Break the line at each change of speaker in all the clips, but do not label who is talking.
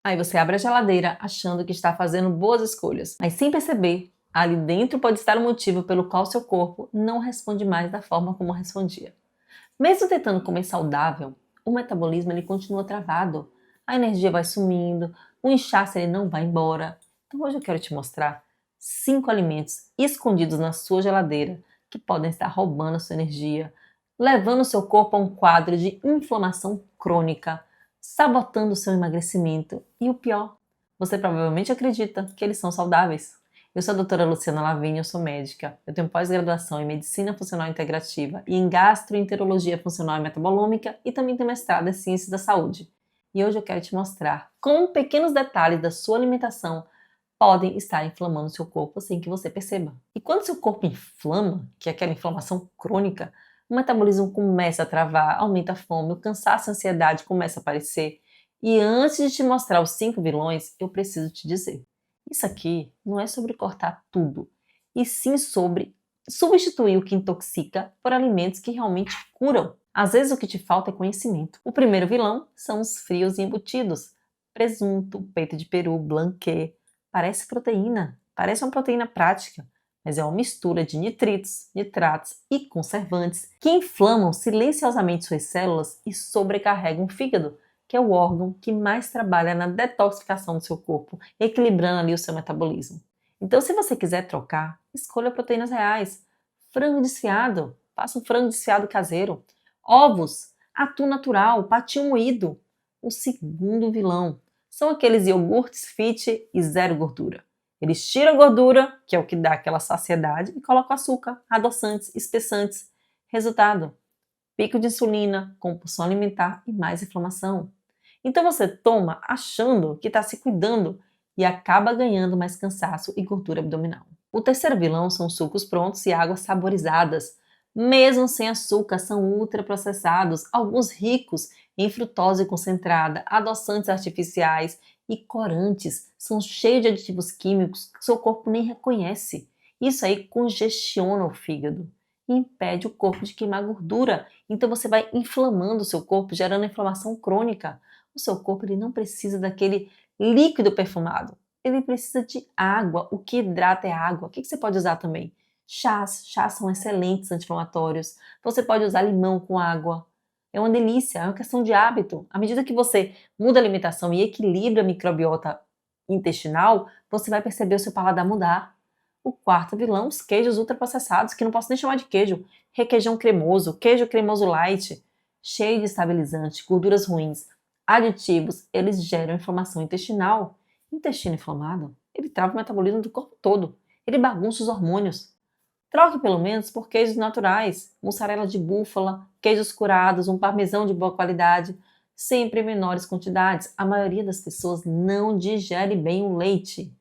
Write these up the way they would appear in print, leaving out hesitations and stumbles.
Aí você abre a geladeira achando que está fazendo boas escolhas, mas sem perceber, ali dentro pode estar o motivo pelo qual seu corpo não responde mais da forma como respondia. Mesmo tentando comer saudável, o metabolismo ele continua travado. A energia vai sumindo, o inchaço ele não vai embora. Então hoje eu quero te mostrar 5 alimentos escondidos na sua geladeira que podem estar roubando a sua energia, levando o seu corpo a um quadro de inflamação crônica, sabotando o seu emagrecimento e o pior, você provavelmente acredita que eles são saudáveis. Eu sou a doutora Luciana Lavigne, eu sou médica. Eu tenho pós-graduação em Medicina Funcional Integrativa e em Gastroenterologia Funcional e Metabolômica e também tenho mestrado em Ciências da Saúde. E hoje eu quero te mostrar como pequenos detalhes da sua alimentação podem estar inflamando seu corpo sem que você perceba. E quando seu corpo inflama, que é aquela inflamação crônica, o metabolismo começa a travar, aumenta a fome, o cansaço e a ansiedade começa a aparecer. E antes de te mostrar os 5 vilões, eu preciso te dizer. Isso aqui não é sobre cortar tudo, e sim sobre substituir o que intoxica por alimentos que realmente curam. Às vezes o que te falta é conhecimento. O primeiro vilão são os frios e embutidos. Presunto, peito de peru, blanquê. Parece proteína, parece uma proteína prática, mas é uma mistura de nitritos, nitratos e conservantes que inflamam silenciosamente suas células e sobrecarregam o fígado, que é o órgão que mais trabalha na detoxificação do seu corpo, equilibrando ali o seu metabolismo. Então, se você quiser trocar, escolha proteínas reais. Frango desfiado, faça um frango desfiado caseiro. Ovos, atum natural, patinho moído. O segundo vilão são aqueles iogurtes fit e zero gordura. Eles tiram a gordura, que é o que dá aquela saciedade, e colocam açúcar, adoçantes, espessantes. Resultado: pico de insulina, compulsão alimentar e mais inflamação. Então você toma achando que está se cuidando e acaba ganhando mais cansaço e gordura abdominal. O terceiro vilão são os sucos prontos e águas saborizadas. Mesmo sem açúcar, são ultraprocessados, alguns ricos em frutose concentrada, adoçantes artificiais e corantes. São cheios de aditivos químicos que seu corpo nem reconhece. Isso aí congestiona o fígado e impede o corpo de queimar gordura. Então você vai inflamando o seu corpo, gerando inflamação crônica. O seu corpo ele não precisa daquele líquido perfumado. Ele precisa de água. O que hidrata é água. O que você pode usar também? Chás são excelentes anti-inflamatórios. Você pode usar limão com água. É uma delícia, é uma questão de hábito. À medida que você muda a alimentação e equilibra a microbiota intestinal, você vai perceber o seu paladar mudar. O quarto vilão, os queijos ultraprocessados, que não posso nem chamar de queijo. Requeijão cremoso, queijo cremoso light, cheio de estabilizantes, gorduras ruins, aditivos, eles geram inflamação intestinal. Intestino inflamado, ele trava o metabolismo do corpo todo. Ele bagunça os hormônios. Troque pelo menos por queijos naturais, mussarela de búfala, queijos curados, um parmesão de boa qualidade, sempre em menores quantidades. A maioria das pessoas não digere bem o leite.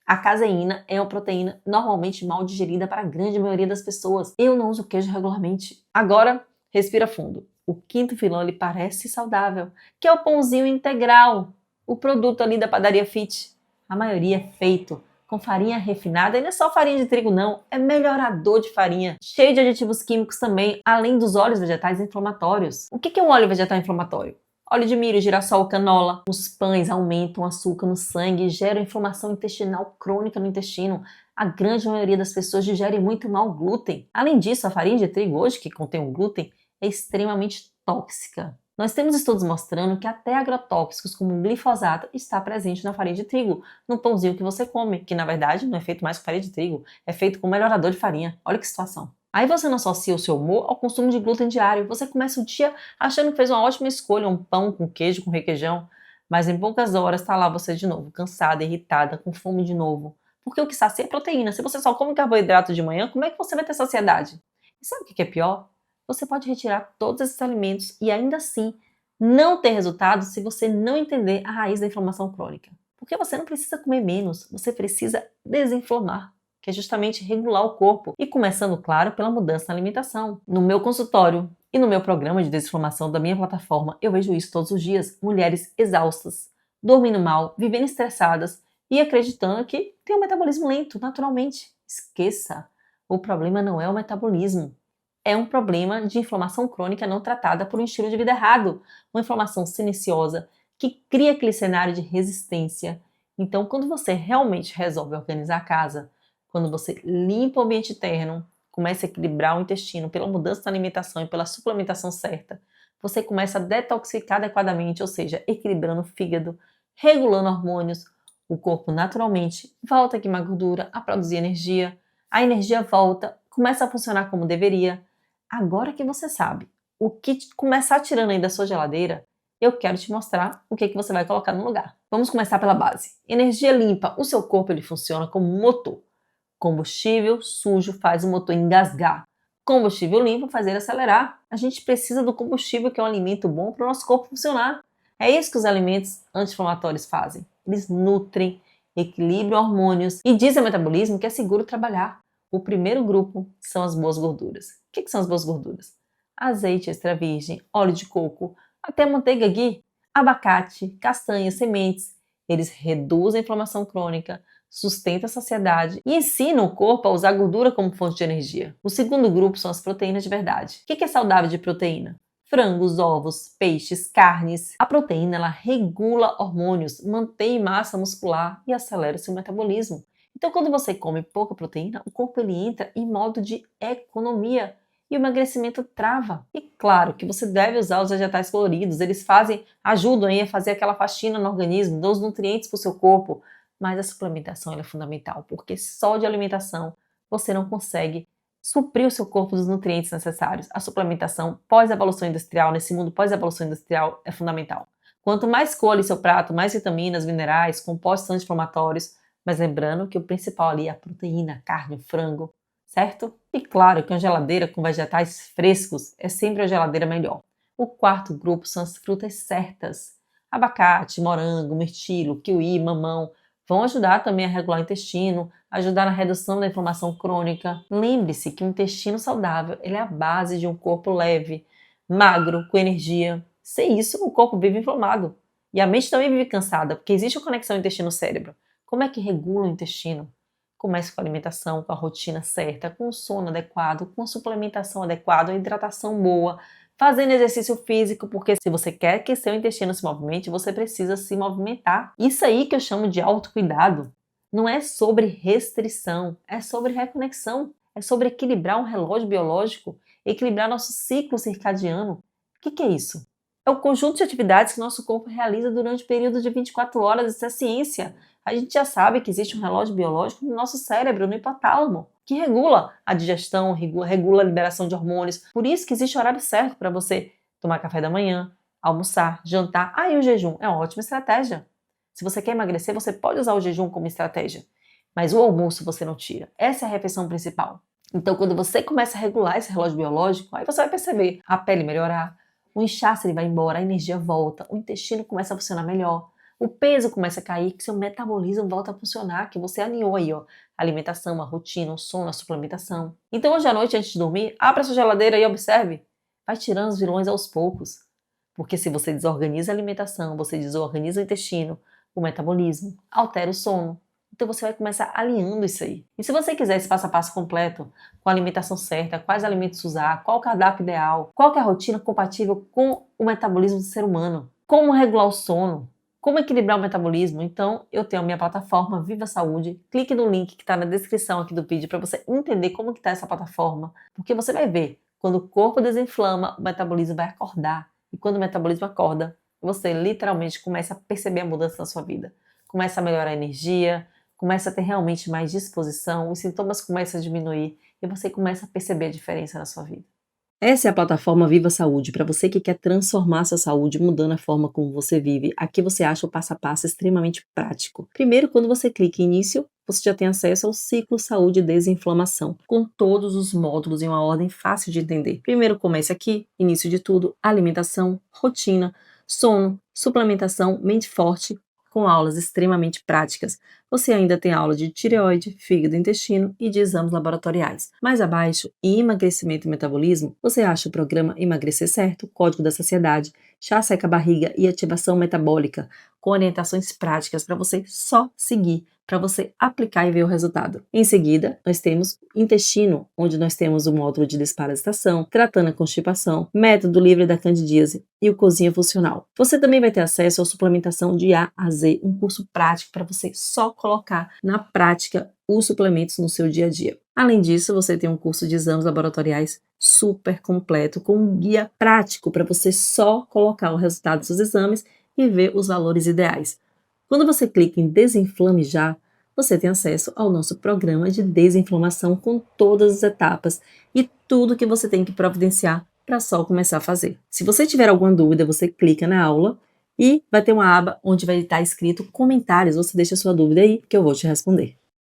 A caseína é uma proteína normalmente mal digerida para a grande maioria das pessoas. Eu não uso queijo regularmente. Agora, respira fundo. O quinto vilão ele parece saudável, que é o pãozinho integral, o produto ali da padaria fit. A maioria é feito com farinha refinada, e não é só farinha de trigo não, é melhorador de farinha, cheio de aditivos químicos também, além dos óleos vegetais inflamatórios. O que é um óleo vegetal inflamatório? Óleo de milho, girassol, canola. Os pães aumentam o açúcar no sangue e geram inflamação intestinal crônica no intestino. A grande maioria das pessoas digere muito mal o glúten. Além disso, a farinha de trigo hoje, que contém o glúten, é extremamente tóxica. Nós temos estudos mostrando que até agrotóxicos como o glifosato está presente na farinha de trigo, no pãozinho que você come, que na verdade não é feito mais com farinha de trigo, é feito com melhorador de farinha. Olha que situação. Aí você não associa o seu humor ao consumo de glúten diário. Você começa o dia achando que fez uma ótima escolha, um pão com queijo, com requeijão, mas em poucas horas está lá você de novo, cansada, irritada, com fome de novo. Porque o que sacia é proteína. Se você só come carboidrato de manhã, como é que você vai ter saciedade? E sabe o que é pior? Você pode retirar todos esses alimentos e ainda assim não ter resultado se você não entender a raiz da inflamação crônica. Porque você não precisa comer menos, você precisa desinflamar, que é justamente regular o corpo e começando, claro, pela mudança na alimentação. No meu consultório e no meu programa de desinflamação da minha plataforma, eu vejo isso todos os dias. Mulheres exaustas, dormindo mal, vivendo estressadas e acreditando que tem um metabolismo lento, naturalmente. Esqueça! O problema não é o metabolismo. É um problema de inflamação crônica não tratada por um estilo de vida errado. Uma inflamação silenciosa que cria aquele cenário de resistência. Então, quando você realmente resolve organizar a casa, quando você limpa o ambiente interno, começa a equilibrar o intestino pela mudança da alimentação e pela suplementação certa, você começa a detoxificar adequadamente, ou seja, equilibrando o fígado, regulando hormônios, o corpo naturalmente volta a queimar gordura, a produzir energia, a energia volta, começa a funcionar como deveria. Agora que você sabe o que começar tirando aí da sua geladeira, eu quero te mostrar o que você vai colocar no lugar. Vamos começar pela base. Energia limpa, o seu corpo ele funciona como um motor. Combustível sujo faz o motor engasgar. Combustível limpo faz ele acelerar. A gente precisa do combustível, que é um alimento bom para o nosso corpo funcionar. É isso que os alimentos anti-inflamatórios fazem. Eles nutrem, equilibram hormônios e dizem ao metabolismo que é seguro trabalhar. O primeiro grupo são as boas gorduras. O que são as boas gorduras? Azeite extra virgem, óleo de coco, até manteiga ghee, abacate, castanhas, sementes. Eles reduzem a inflamação crônica, sustentam a saciedade e ensinam o corpo a usar a gordura como fonte de energia. O segundo grupo são as proteínas de verdade. O que é saudável de proteína? Frangos, ovos, peixes, carnes. A proteína ela regula hormônios, mantém massa muscular e acelera o seu metabolismo. Então, quando você come pouca proteína, o corpo ele entra em modo de economia e o emagrecimento trava. E claro que você deve usar os vegetais coloridos, eles ajudam aí a fazer aquela faxina no organismo, dão os nutrientes para o seu corpo, mas a suplementação é fundamental, porque só de alimentação você não consegue suprir o seu corpo dos nutrientes necessários. A suplementação pós-evolução industrial, nesse mundo pós-evolução industrial, é fundamental. Quanto mais cor seu prato, mais vitaminas, minerais, compostos anti-inflamatórios, mas lembrando que o principal ali é a proteína, a carne, o frango, certo? E claro que uma geladeira com vegetais frescos é sempre a geladeira melhor. O quarto grupo são as frutas certas. Abacate, morango, mirtilo, kiwi, mamão vão ajudar também a regular o intestino, ajudar na redução da inflamação crônica. Lembre-se que o intestino saudável ele é a base de um corpo leve, magro, com energia. Sem isso, o corpo vive inflamado. E a mente também vive cansada, porque existe uma conexão intestino-cérebro. Como é que regula o intestino? Comece com a alimentação, com a rotina certa, com o sono adequado, com a suplementação adequada, a hidratação boa, fazendo exercício físico, porque se você quer que seu intestino se movimente, você precisa se movimentar. Isso aí que eu chamo de autocuidado. Não é sobre restrição, é sobre reconexão, é sobre equilibrar um relógio biológico, equilibrar nosso ciclo circadiano. O que é isso? É o conjunto de atividades que nosso corpo realiza durante o período de 24 horas. Isso é ciência. A gente já sabe que existe um relógio biológico no nosso cérebro, no hipotálamo, que regula a digestão, regula a liberação de hormônios. Por isso que existe horário certo para você tomar café da manhã, almoçar, jantar. E o jejum é uma ótima estratégia. Se você quer emagrecer, você pode usar o jejum como estratégia, mas o almoço você não tira. Essa é a refeição principal. Então, quando você começa a regular esse relógio biológico, aí você vai perceber a pele melhorar, o inchaço ele vai embora, a energia volta, o intestino começa a funcionar melhor, o peso começa a cair, que seu metabolismo volta a funcionar, que você alinhou aí, ó, a alimentação, a rotina, o sono, a suplementação. Então, hoje à noite, antes de dormir, abra sua geladeira e observe. Vai tirando os vilões aos poucos. Porque se você desorganiza a alimentação, você desorganiza o intestino, o metabolismo, altera o sono. Então você vai começar alinhando isso aí. E se você quiser esse passo a passo completo, com a alimentação certa, quais alimentos usar, qual o cardápio ideal, qual que é a rotina compatível com o metabolismo do ser humano, como regular o sono, como equilibrar o metabolismo, então eu tenho a minha plataforma Viva Saúde. Clique no link que está na descrição aqui do vídeo para você entender como que está essa plataforma, porque você vai ver, quando o corpo desinflama, o metabolismo vai acordar. E quando o metabolismo acorda, você literalmente começa a perceber a mudança na sua vida. Começa a melhorar a energia, começa a ter realmente mais disposição, os sintomas começam a diminuir e você começa a perceber a diferença na sua vida. Essa é a plataforma Viva Saúde, para você que quer transformar sua saúde mudando a forma como você vive. Aqui você acha o passo a passo extremamente prático. Primeiro, quando você clica em início, você já tem acesso ao ciclo saúde e desinflamação, com todos os módulos em uma ordem fácil de entender. Primeiro comece aqui, início de tudo, alimentação, rotina, sono, suplementação, mente forte, com aulas extremamente práticas Você ainda tem aula de tireoide, fígado e intestino e de exames laboratoriais. Mais abaixo, em emagrecimento e metabolismo, você acha o programa Emagrecer Certo, Código da Saciedade, Chá Seca Barriga e Ativação Metabólica, com orientações práticas para você só seguir, para você aplicar e ver o resultado. Em seguida, nós temos intestino, onde nós temos o módulo de desparasitação, tratando a constipação, método livre da candidíase e o cozinha funcional. Você também vai ter acesso à suplementação de A a Z, um curso prático para você só colocar na prática os suplementos no seu dia a dia. Além disso, você tem um curso de exames laboratoriais super completo, com um guia prático para você só colocar o resultado dos seus exames e ver os valores ideais. Quando você clica em Desinflame Já, você tem acesso ao nosso programa de desinflamação com todas as etapas e tudo que você tem que providenciar para só começar a fazer. Se você tiver alguma dúvida, você clica na aula e vai ter uma aba onde vai estar escrito comentários. Você deixa a sua dúvida aí que eu vou te responder.